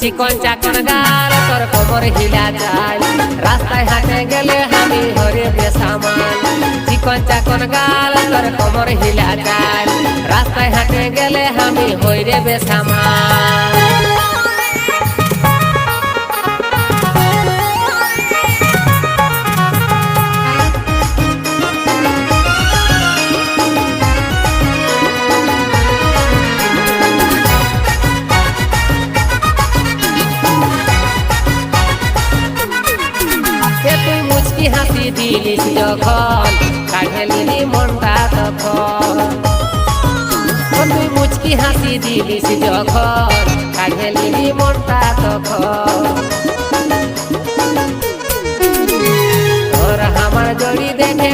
চিকন চাকন গাল তোর কোমর হিলা চাল রাস্তায় হাঁটে গেলে আমি হরে বেসামাল চিকন চাকন গাল তোর কোমর হিলা চাল রাস্তায় হাঁটে গেলে আমি হইরে বেসামাল হাসি দিলিস যখন কাঢ়েলি মনটা তখন তুই মুচকি হাসি দিলিস যখন কাঢ়েলি মনটা তখন তোর আমার জড়ি দেখে